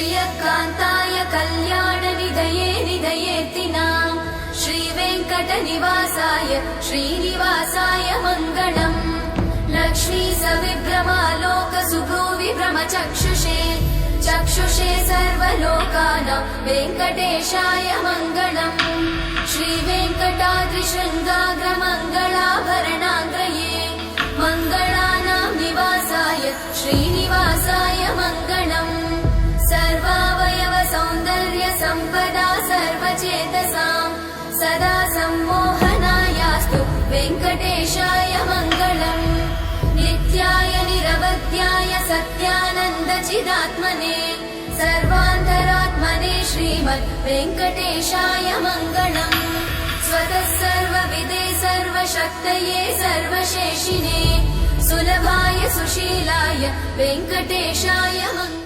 श्रियकान्ताय कल्याणनिधये निधयेत्तिनां श्रीवेङ्कटनिवासाय श्रीनिवासाय मङ्गलम्। लक्ष्मी सविभ्रमालोकसुभ्रूविभ्रमचक्षुषे चक्षुषे सर्वलोकानां वेङ्कटेशाय मङ्गलम्। श्रीवेङ्कटाद्रिशृङ्गाग्रमङ्गलाभरणाङ्गये मङ्गलानां निवासाय श्रीनिवासाय मङ्गलम्। सर्वावयव सौन्दर्य सम्पदा सर्वचेतसां सदा सम्मोहनायास्तु वेङ्कटेशाय मङ्गलम्। नित्याय निरवध्याय सत्यानन्दचिदात्मने सर्वान्तरात्मने श्रीमद् वेङ्कटेशाय मङ्गलम्। स्वतः सर्वविदे सर्वशक्तये सर्वशेषिने सुलभाय सुशीलाय वेङ्कटेशाय मङ्गलम्।